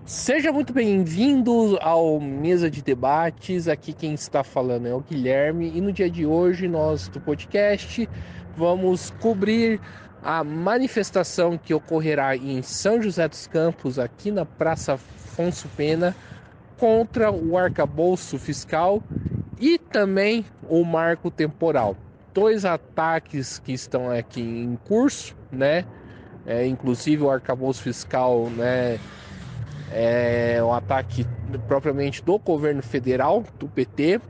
Seja muito bem-vindo ao Mesa de Debates. Aqui quem está falando é o Guilherme e no dia de hoje nós do podcast vamos cobrir a manifestação que ocorrerá em São José dos Campos, aqui na Praça Afonso Pena, contra o arcabouço fiscal e também o marco temporal. Dois ataques que estão aqui em curso, né? Inclusive o arcabouço fiscal, né? É um ataque propriamente do governo federal, do PT,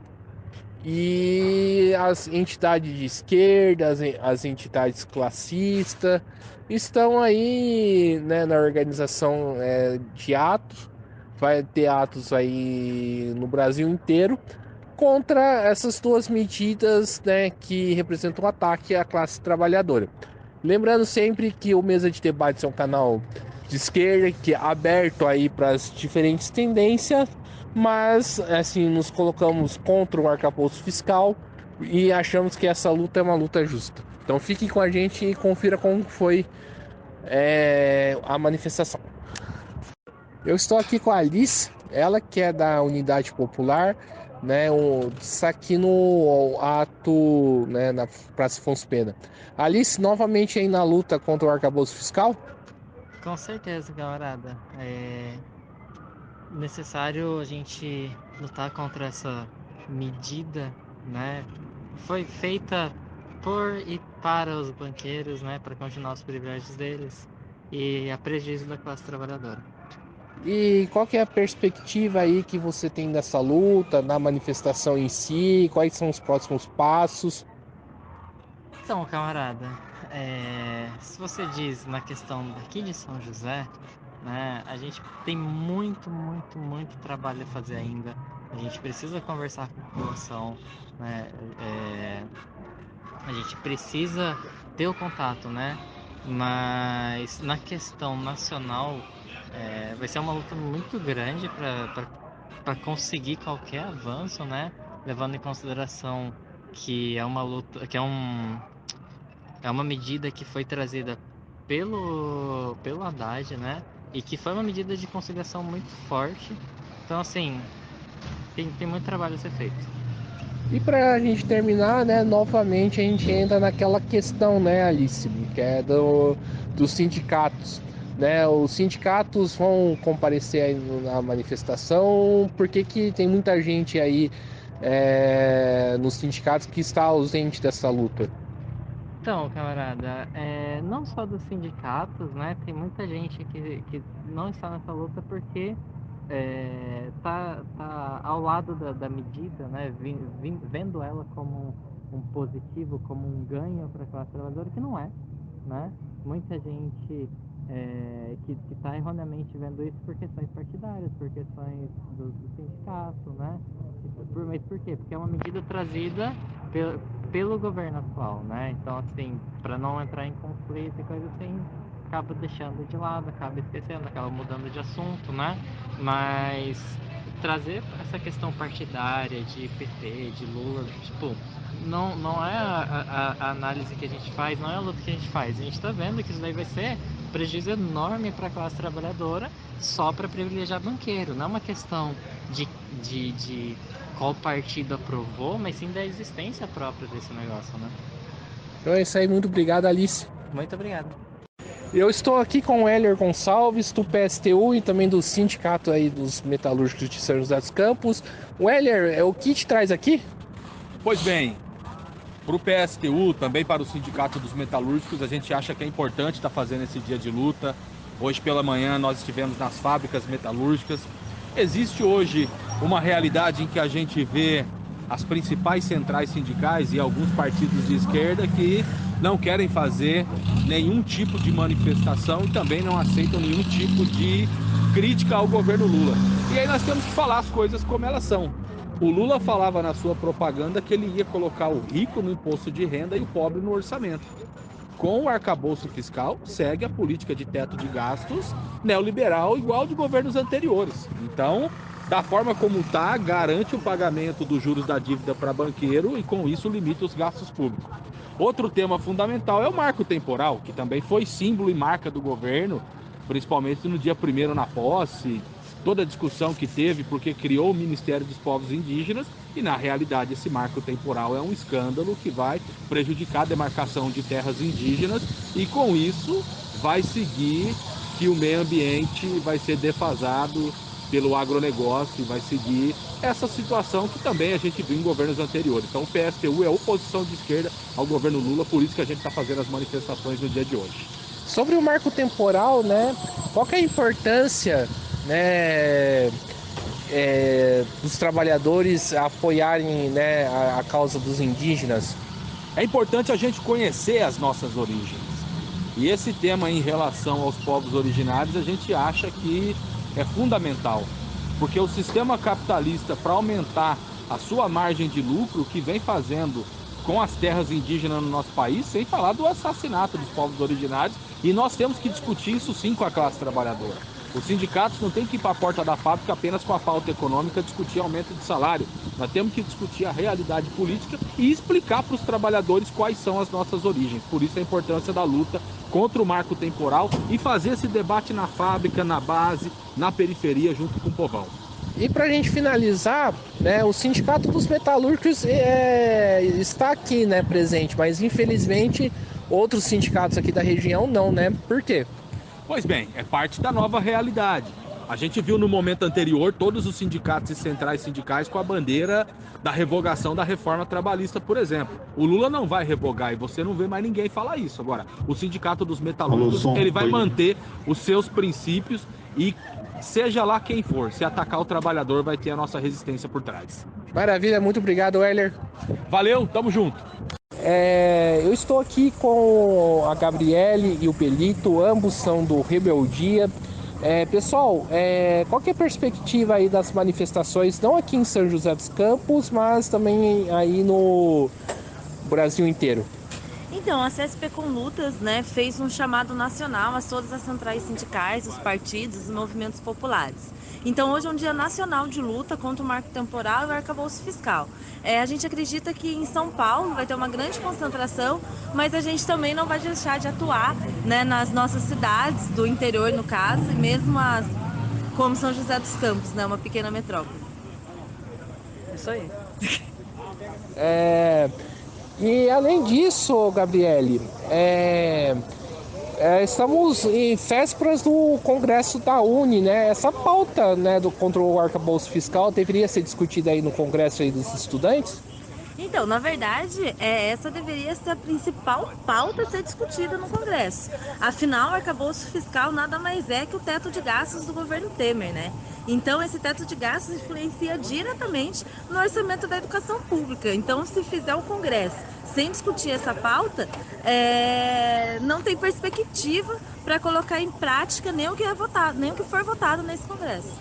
e as entidades de esquerda, as entidades classistas, estão aí, né, na organização de atos. Vai ter atos aí no Brasil inteiro contra essas duas medidas, né, que representam um ataque à classe trabalhadora. Lembrando sempre que o Mesa de Debates é um canal de esquerda que é aberto aí para as diferentes tendências, mas assim nos colocamos contra o arcabouço fiscal e achamos que essa luta é uma luta justa. Então fiquem com a gente e confira como foi a manifestação. Eu estou aqui com a Alice, ela que é da Unidade Popular, né? Está aqui no ato, né, na Praça Afonso Pena. Alice, novamente aí na luta contra o arcabouço fiscal? Com certeza, camarada. É necessário a gente lutar contra essa medida, né? Foi feita por e para os banqueiros, né? Para continuar os privilégios deles e a prejuízo da classe trabalhadora. E qual que é a perspectiva aí que você tem dessa luta, na manifestação em si? Quais são os próximos passos? Então, camarada, se você diz na questão daqui de São José, né, a gente tem muito trabalho a fazer ainda. A gente precisa conversar com a população, né, a gente precisa ter o contato, né? Mas na questão nacional, vai ser uma luta muito grande para conseguir qualquer avanço, né? Levando em consideração que é uma luta, é uma medida que foi trazida pelo Haddad, né? E que foi uma medida de conciliação muito forte. Então, assim, tem muito trabalho a ser feito. E para a gente terminar, né, novamente a gente entra naquela questão, né, Alice, que é dos sindicatos. Né, os sindicatos vão comparecer aí na manifestação, porque que tem muita gente aí nos sindicatos que está ausente dessa luta? Então, camarada, não só dos sindicatos, né? Tem muita gente que não está nessa luta porque tá ao lado da medida, né? Vendo ela como um positivo, como um ganho para a classe trabalhadora, que não é, né? Muita gente que está erroneamente vendo isso por questões partidárias, por questões do sindicato, né? Mas por quê? Porque é uma medida trazida pelo governo atual, né? Então, assim, para não entrar em conflito e coisa assim, acaba deixando de lado, acaba esquecendo, acaba mudando de assunto, né? Mas trazer essa questão partidária de PT, de Lula, tipo, não é a análise que a gente faz, não é a luta que a gente faz. A gente está vendo que isso daí vai ser prejuízo enorme para a classe trabalhadora só para privilegiar banqueiro. Não é uma questão de qual partido aprovou, mas sim da existência própria desse negócio, né? Então é isso aí, muito obrigado, Alice. Muito obrigado. Eu estou aqui com o Heller Gonçalves, do PSTU e também do Sindicato aí dos Metalúrgicos de São José dos Campos. O Heller, o que te traz aqui? Pois bem, para o PSTU, também para o Sindicato dos Metalúrgicos, a gente acha que é importante estar fazendo esse dia de luta. Hoje pela manhã nós estivemos nas fábricas metalúrgicas. Existe hoje uma realidade em que a gente vê as principais centrais sindicais e alguns partidos de esquerda que não querem fazer nenhum tipo de manifestação e também não aceitam nenhum tipo de crítica ao governo Lula. E aí nós temos que falar as coisas como elas são. O Lula falava na sua propaganda que ele ia colocar o rico no imposto de renda e o pobre no orçamento. Com o arcabouço fiscal, segue a política de teto de gastos neoliberal igual de governos anteriores. Então, da forma como está, garante o pagamento dos juros da dívida para banqueiro e com isso limita os gastos públicos. Outro tema fundamental é o marco temporal, que também foi símbolo e marca do governo, principalmente no dia 1º na posse, toda a discussão que teve, porque criou o Ministério dos Povos Indígenas, e na realidade esse marco temporal é um escândalo que vai prejudicar a demarcação de terras indígenas, e com isso vai seguir que o meio ambiente vai ser defasado pelo agronegócio, e vai seguir essa situação que também a gente viu em governos anteriores. Então o PSTU é oposição de esquerda ao governo Lula, por isso que a gente está fazendo as manifestações no dia de hoje. Sobre o marco temporal, né, qual que é a importância, né, dos trabalhadores apoiarem, né, a causa dos indígenas? É importante a gente conhecer as nossas origens. E esse tema em relação aos povos originários, a gente acha que é fundamental, porque o sistema capitalista, para aumentar a sua margem de lucro, que vem fazendo com as terras indígenas no nosso país, sem falar do assassinato dos povos originários, e nós temos que discutir isso sim com a classe trabalhadora. Os sindicatos não têm que ir para a porta da fábrica apenas com a pauta econômica discutir aumento de salário. Nós temos que discutir a realidade política e explicar para os trabalhadores quais são as nossas origens. Por isso a importância da luta contra o marco temporal e fazer esse debate na fábrica, na base, na periferia, junto com o povão. E para a gente finalizar, né, o Sindicato dos Metalúrgicos está aqui, né, presente, mas infelizmente outros sindicatos aqui da região não, né? Por quê? Pois bem, é parte da nova realidade. A gente viu no momento anterior todos os sindicatos e centrais sindicais com a bandeira da revogação da reforma trabalhista, por exemplo. O Lula não vai revogar e você não vê mais ninguém falar isso. Agora, o Sindicato dos Metalúrgicos, ele vai manter os seus princípios e seja lá quem for, se atacar o trabalhador, vai ter a nossa resistência por trás. Maravilha, muito obrigado, Weller. Valeu, tamo junto. Eu estou aqui com a Gabriele e o Pelito, ambos são do Rebeldia. Pessoal, qual que é a perspectiva aí das manifestações, não aqui em São José dos Campos, mas também aí no Brasil inteiro? Então, a CSP com Lutas, né, fez um chamado nacional a todas as centrais sindicais, os partidos, os movimentos populares. Então, hoje é um dia nacional de luta contra o marco temporal e o arcabouço fiscal. A gente acredita que em São Paulo vai ter uma grande concentração, mas a gente também não vai deixar de atuar, né, nas nossas cidades, do interior no caso, e mesmo como São José dos Campos, né, uma pequena metrópole. Isso aí. E além disso, Gabriele, estamos em vésperas do Congresso da Uni, né? Essa pauta, né, contra o arcabouço fiscal deveria ser discutida aí no Congresso aí dos estudantes? Então, na verdade, essa deveria ser a principal pauta a ser discutida no Congresso. Afinal, o arcabouço fiscal nada mais é que o teto de gastos do governo Temer, né? Então, esse teto de gastos influencia diretamente no orçamento da educação pública. Então, se fizer o Congresso sem discutir essa pauta, não tem perspectiva para colocar em prática nem o que é votado, nem o que for votado nesse Congresso.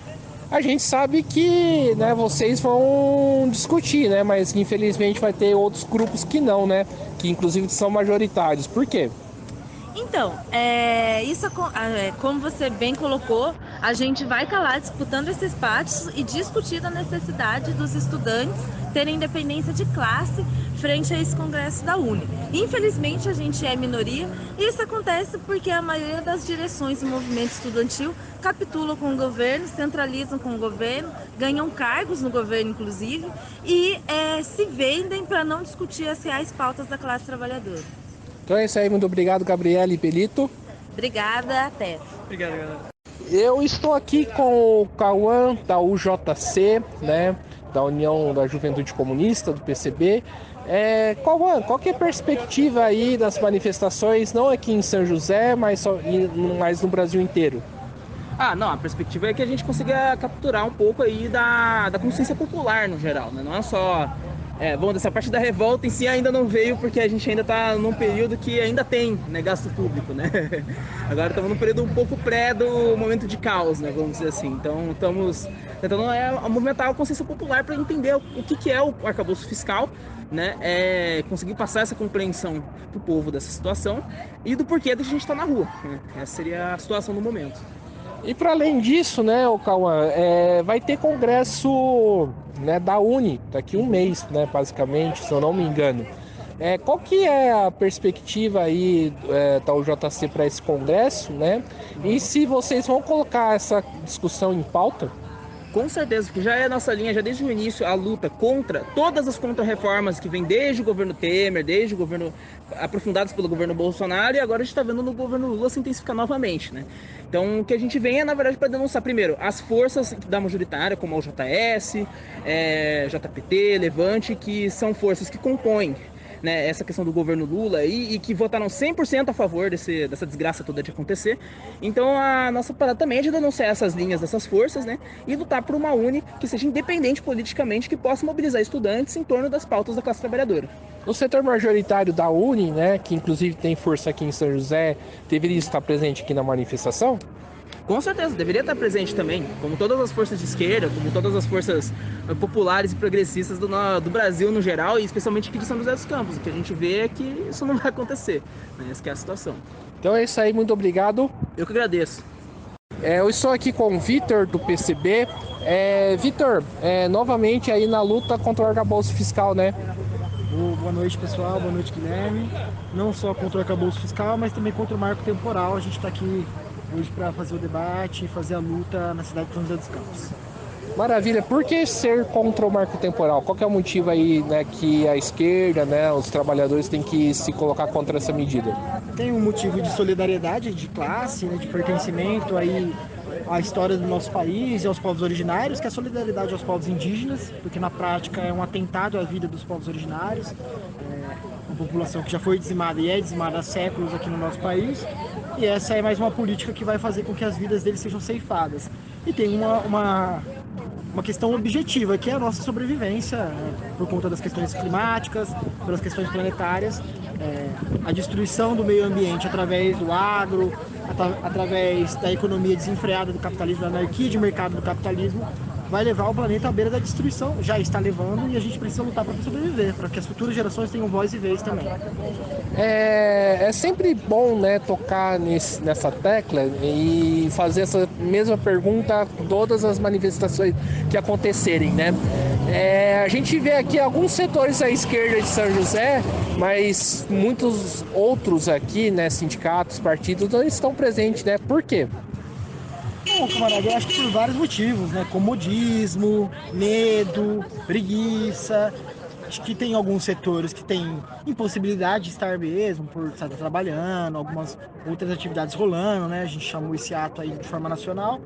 A gente sabe que, né, vocês vão discutir, né, mas infelizmente vai ter outros grupos que não, né, que inclusive são majoritários. Por quê? Então, isso, como você bem colocou, a gente vai estar lá disputando esses pátios e discutindo a necessidade dos estudantes terem independência de classe frente a esse Congresso da Uni. Infelizmente, a gente é minoria e isso acontece porque a maioria das direções do movimento estudantil capitulam com o governo, centralizam com o governo, ganham cargos no governo, inclusive, e se vendem para não discutir as reais pautas da classe trabalhadora. Então é isso aí, muito obrigado, Gabriele e Pelito. Obrigada, até. Obrigado, galera. Eu estou aqui com o Cauã da UJC, né, da União da Juventude Comunista, do PCB. Cauã, qual que é a perspectiva aí das manifestações, não aqui em São José, mas no Brasil inteiro? Não, a perspectiva é que a gente consiga capturar um pouco aí da consciência popular no geral, né? Não é só... Bom, dessa parte da revolta em si ainda não veio, porque a gente ainda está num período que ainda tem, né, gasto público, né? Agora estamos num período um pouco pré do momento de caos, né, vamos dizer assim. Então estamos tentando movimentar a consciência popular para entender o que é o arcabouço fiscal, né? Conseguir passar essa compreensão para o povo dessa situação e do porquê da gente estar na rua, né? Essa seria a situação do momento. E para além disso, né, o Cauã, vai ter congresso, né, da Uni daqui um mês, né, basicamente, se eu não me engano. Qual que é a perspectiva aí da UJC para esse congresso, né? E se vocês vão colocar essa discussão em pauta? Com certeza, porque já é a nossa linha, já desde o início, a luta contra todas as contra-reformas que vem desde o governo Temer, desde o governo aprofundados pelo governo Bolsonaro, e agora a gente está vendo no governo Lula se intensificar novamente, né? Então, o que a gente vem é, na verdade, para denunciar, primeiro, as forças da majoritária, como o JS, JPT, Levante, que são forças que compõem, né, essa questão do governo Lula e que votaram 100% a favor dessa desgraça toda de acontecer. Então a nossa parada também é de denunciar essas linhas dessas forças, né, e lutar por uma UNE que seja independente politicamente, que possa mobilizar estudantes em torno das pautas da classe trabalhadora. O setor majoritário da UNE, né, que inclusive tem força aqui em São José, deveria estar presente aqui na manifestação? Com certeza, deveria estar presente também, como todas as forças de esquerda, como todas as forças populares e progressistas do Brasil no geral, e especialmente aqui de São José dos Campos. O que a gente vê é que isso não vai acontecer, né? Essa que é a situação. Então é isso aí, muito obrigado. Eu que agradeço. Eu estou aqui com o Vitor, do PCB. Vitor, novamente aí na luta contra o arcabouço fiscal, né? Boa noite, pessoal. Boa noite, Guilherme. Não só contra o arcabouço fiscal, mas também contra o marco temporal. A gente está aqui hoje para fazer o debate e fazer a luta na cidade de São José dos Campos. Maravilha. Por que ser contra o marco temporal? Qual que é o motivo aí, né, que a esquerda, né, os trabalhadores têm que se colocar contra essa medida? Tem um motivo de solidariedade, de classe, né, de pertencimento aí à história do nosso país e aos povos originários, que é a solidariedade aos povos indígenas, porque na prática é um atentado à vida dos povos originários, uma população que já foi dizimada e é dizimada há séculos aqui no nosso país. E essa é mais uma política que vai fazer com que as vidas deles sejam ceifadas. E tem uma questão objetiva, que é a nossa sobrevivência, por conta das questões climáticas, pelas questões planetárias, a destruição do meio ambiente através do agro, através da economia desenfreada do capitalismo, da anarquia de mercado do capitalismo, vai levar o planeta à beira da destruição. Já está levando, e a gente precisa lutar para sobreviver, para que as futuras gerações tenham voz e vez também. É sempre bom, né, tocar nessa tecla e fazer essa mesma pergunta a todas as manifestações que acontecerem, né? A gente vê aqui alguns setores à esquerda de São José, mas muitos outros aqui, né, sindicatos, partidos, não estão presentes, né? Por quê? Bom, camarada, eu acho que por vários motivos, né? Comodismo, medo, preguiça. Acho que tem alguns setores que têm impossibilidade de estar mesmo por estar trabalhando, algumas outras atividades rolando, né? A gente chamou esse ato aí de forma nacional.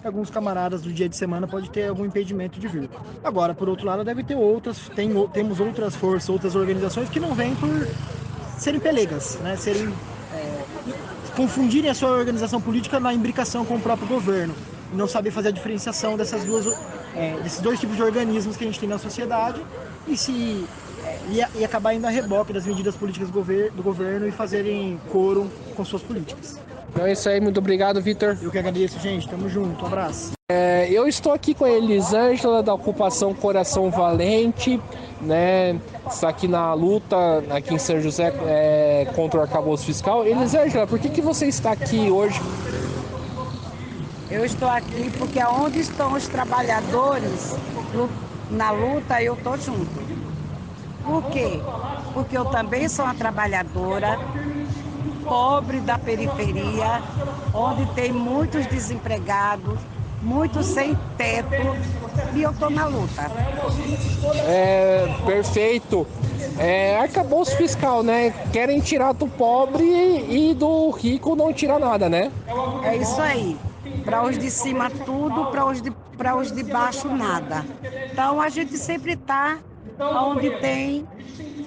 E alguns camaradas do dia de semana podem ter algum impedimento de vir. Agora, por outro lado, deve ter temos outras forças, outras organizações que não vêm por serem pelegas, né? Confundirem a sua organização política na imbricação com o próprio governo e não saber fazer a diferenciação desses dois tipos de organismos que a gente tem na sociedade e acabar indo a reboque das medidas políticas do governo e fazerem coro com suas políticas. Então é isso aí, muito obrigado, Vitor. Eu que agradeço, gente. Tamo junto, um abraço. Eu estou aqui com a Elisângela, da ocupação Coração Valente, né? Está aqui na luta, aqui em São José, contra o arcabouço fiscal. Elisângela, por que você está aqui hoje? Eu estou aqui porque onde estão os trabalhadores na luta, eu estou junto. Por quê? Porque eu também sou uma trabalhadora pobre da periferia, onde tem muitos desempregados, muitos sem teto, e eu estou na luta. Perfeito. Arcabouço fiscal, né? Querem tirar do pobre e do rico não tirar nada, né? É isso aí. Para os de cima tudo, para os de baixo nada. Então a gente sempre está onde tem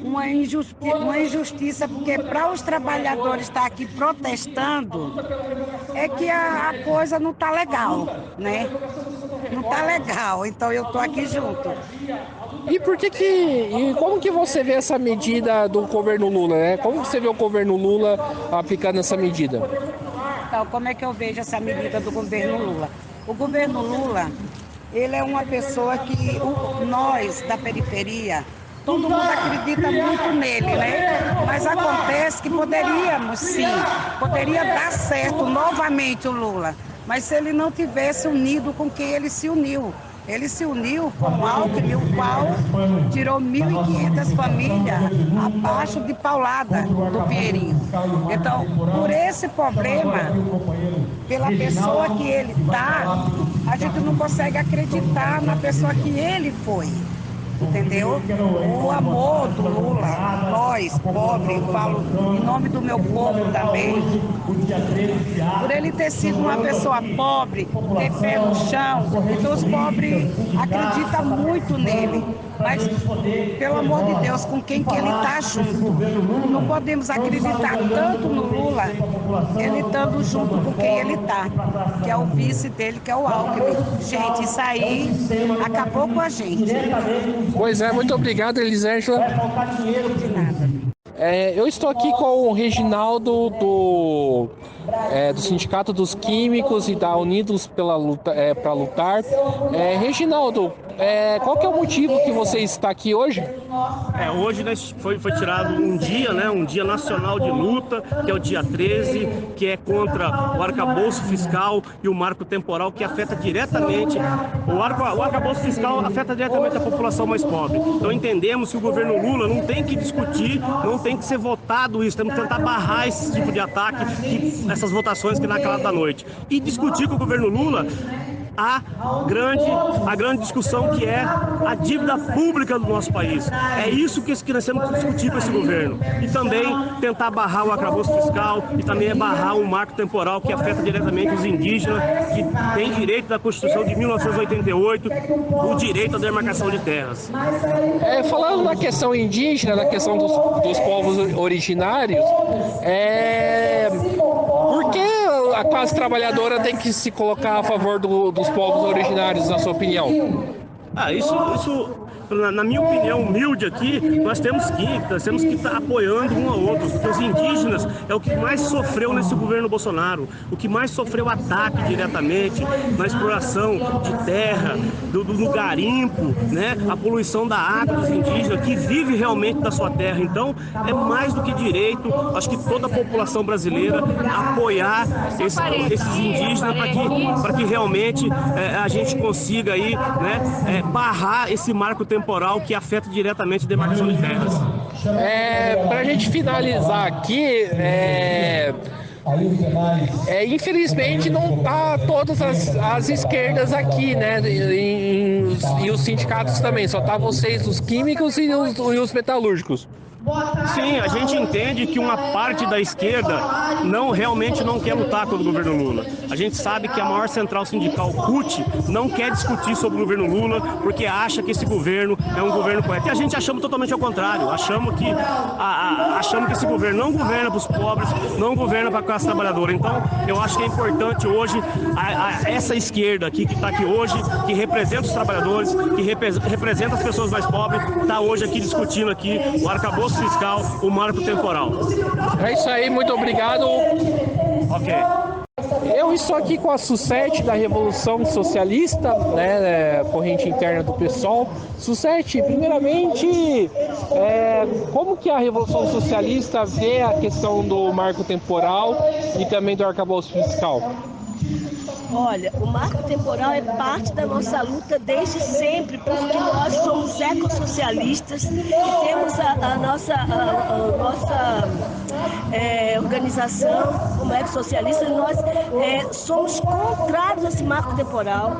uma injustiça, porque para os trabalhadores estar aqui protestando, é que a coisa não está legal, né? Não está legal, então eu estou aqui junto. E como que você vê essa medida do governo Lula, né? Como você vê o governo Lula aplicando essa medida? Então, como é que eu vejo essa medida do governo Lula? O governo Lula, ele é uma pessoa que nós da periferia, todo mundo acredita muito nele, né? Mas acontece que poderia dar certo novamente o Lula, mas se ele não tivesse unido com quem ele se uniu. Ele se uniu com o Alckmin, o qual tirou 1.500 famílias abaixo de paulada do Pinheirinho. Então, por esse problema, pela pessoa que ele está, a gente não consegue acreditar na pessoa que ele foi. Entendeu? O amor do Lula, nós, pobres, falo em nome do meu povo também, por ele ter sido uma pessoa pobre, ter pé no chão, então os pobres acreditam muito nele. Mas, pelo amor de Deus, com quem que ele está junto? Não podemos acreditar tanto no Lula, ele estando junto com quem ele está, que é o vice dele, que é o Alckmin. Gente, isso aí acabou com a gente. Pois é, muito obrigado, Elisângela. De nada. Eu estou aqui com o Reginaldo do Sindicato dos Químicos e da Unidos para Lutar. Reginaldo, qual que é o motivo que você está aqui hoje? Hoje foi tirado um dia, né, um dia nacional de luta, que é o dia 13, que é contra o arcabouço fiscal e o marco temporal, que afeta diretamente, o arcabouço fiscal afeta diretamente a população mais pobre. Então entendemos que o governo Lula não tem que discutir, não tem que ser votado isso, temos que tentar barrar esse tipo de ataque, essas votações que na calada da noite. E discutir com o governo Lula a grande discussão, que é a dívida pública do nosso país. É isso que nós temos que discutir com esse governo. E também tentar barrar o arcabouço fiscal e também barrar um marco temporal que afeta diretamente os indígenas, que têm direito da Constituição de 1988, o direito à demarcação de terras. Falando na questão indígena, na questão dos povos originários, por que a classe trabalhadora tem que se colocar a favor dos povos originários, na sua opinião? Isso, na minha opinião humilde aqui, nós temos que estar apoiando um ao outro, porque os indígenas é o que mais sofreu nesse governo Bolsonaro, o que mais sofreu ataque diretamente na exploração de terra, do garimpo, né? A poluição da água dos indígenas, que vive realmente da sua terra. Então, é mais do que direito, acho que toda a população brasileira apoiar esses indígenas para que realmente a gente consiga aí, né, barrar esse marco temporal que afeta diretamente a demarcação de terras. Para a gente finalizar aqui, infelizmente não tá todas as esquerdas aqui, né? E os sindicatos também, só tá vocês, os químicos e os metalúrgicos. Sim, a gente entende que uma parte da esquerda realmente não quer lutar contra o governo Lula. A gente sabe que a maior central sindical, CUT, não quer discutir sobre o governo Lula porque acha que esse governo é um governo correto. E a gente achamos totalmente ao contrário. Achamos que esse governo não governa para os pobres, não governa para a classe trabalhadora. Então, eu acho que é importante hoje essa esquerda aqui, que está aqui hoje, que representa os trabalhadores, que representa as pessoas mais pobres, está hoje aqui discutindo aqui o arcabouço fiscal, o marco temporal. É isso aí, muito obrigado. Ok. Eu estou aqui com a Sucete da Revolução Socialista, né, corrente interna do PSOL. Sucete, primeiramente, como que a Revolução Socialista vê a questão do marco temporal e também do arcabouço fiscal? Olha, o marco temporal é parte da nossa luta desde sempre, porque nós somos ecossocialistas e temos a nossa organização como ecossocialista. Nós somos contrários a esse marco temporal.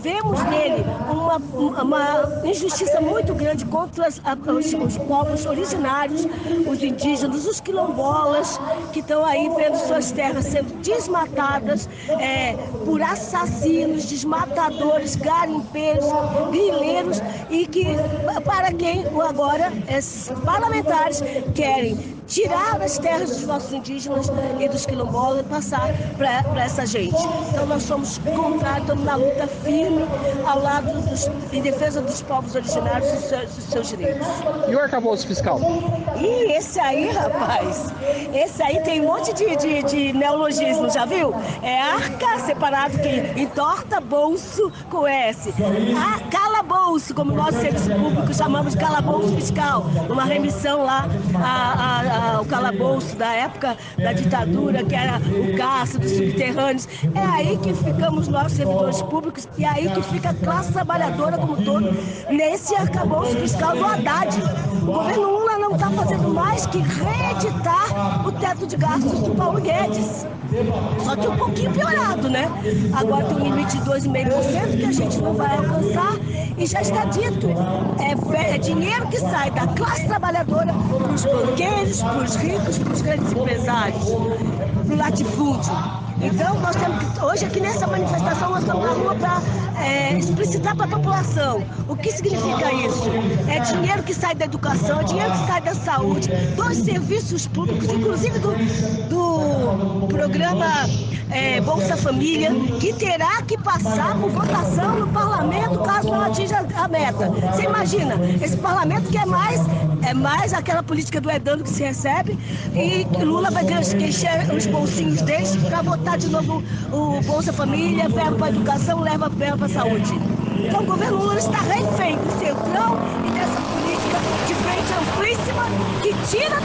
Vemos nele uma injustiça muito grande contra os povos originários, os indígenas, os quilombolas, que estão aí vendo suas terras sendo desmatadas por assassinos, desmatadores, garimpeiros, grileiros, e que, para quem agora parlamentares querem tirar as terras dos nossos indígenas e dos quilombolas e passar para essa gente. Então nós somos contrários, estamos na luta firme ao lado em defesa dos povos originários e dos seus direitos. E o arcabouço fiscal? E esse aí, rapaz, esse aí tem um monte de neologismo, já viu? É arca separado, que entorta bolso com S. Calabouço, como nós seres públicos chamamos de calabouço fiscal, uma remissão lá ao calabouço da época da ditadura, que era o cárcere dos subterrâneos. É aí que ficamos nós, servidores públicos, e é aí que fica a classe trabalhadora como todo, nesse arcabouço fiscal do Haddad. O governo Lula não está fazendo mais que reeditar o teto de gastos do Paulo Guedes. Só que um pouquinho piorado, né? Agora tem um limite de 2,5% que a gente não vai alcançar e já está dito. É dinheiro que sai da classe trabalhadora para os banqueiros, para os ricos, para os grandes empresários, para o latifúndio. Então, nós temos que, hoje aqui nessa manifestação, nós estamos na rua para explicitar para a população o que significa isso. É dinheiro que sai da educação, é dinheiro que sai da saúde, dos serviços públicos, inclusive do programa Bolsa Família, que terá que passar por votação no parlamento caso não atinja a meta. Você imagina, esse parlamento que é mais aquela política do Edando que se recebe e que Lula vai encher os bolsinhos deles para votar de novo o Bolsa Família, verba para a educação, leva verba para a saúde. Então o governo Lula está refém do Centrão e dessa política de frente amplíssima que tira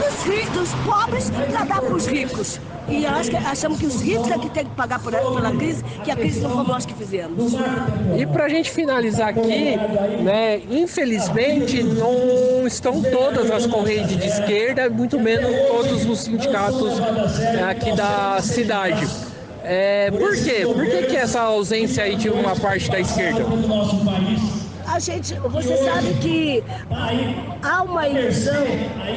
dos pobres para dar para os ricos. E achamos que os ricos é que tem que pagar pela crise, que a crise não fomos nós que fizemos. E para a gente finalizar aqui, né, infelizmente não estão todas as correntes de esquerda, muito menos todos os sindicatos aqui da cidade. Por quê? Por que essa ausência aí de uma parte da esquerda? Você sabe que há uma ilusão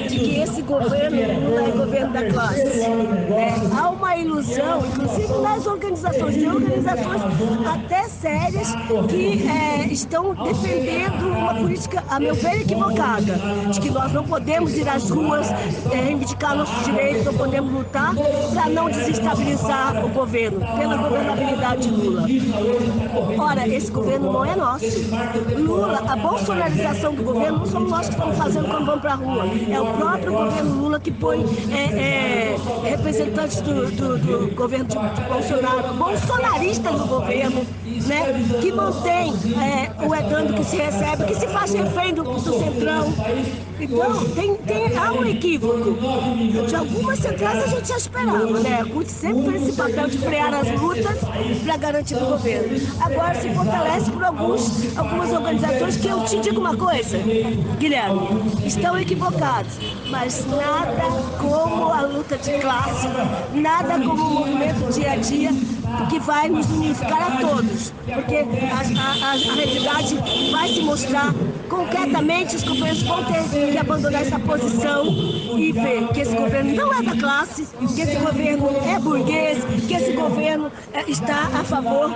de que esse governo não é governo da classe. Há uma ilusão, inclusive nas organizações, tem organizações até sérias que estão defendendo uma política, a meu ver, equivocada, de que nós não podemos ir às ruas, reivindicar nossos direitos, não podemos lutar para não desestabilizar o governo, pela governabilidade de Lula. Ora, esse governo não é nosso. Lula, a bolsonarização do governo não somos nós que estamos fazendo quando vamos para a rua. É o próprio governo Lula que põe representantes do governo de Bolsonaro, bolsonaristas do governo, né, que mantém o Edando que se recebe, que se faz refém do Centrão. Então, há um equívoco. De algumas centrais a gente já esperava, né? A CUT sempre fez esse papel de frear as lutas para garantir o governo. Agora se fortalece por algumas organizações que eu te digo uma coisa, Guilherme, estão equivocados, mas nada como a luta de classe, nada como o movimento dia a dia que vai nos unificar a todos, porque a realidade vai se mostrar concretamente, os governos vão ter que abandonar essa posição e ver que esse governo não é da classe, que esse governo é burguês, que esse governo está a favor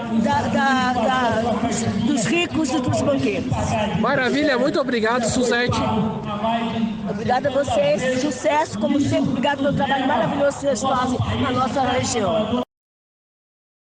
dos ricos e dos banqueiros. Maravilha, muito obrigado, Suzete. Obrigada a vocês, sucesso, como sempre, obrigado pelo trabalho maravilhoso que vocês fazem na nossa região.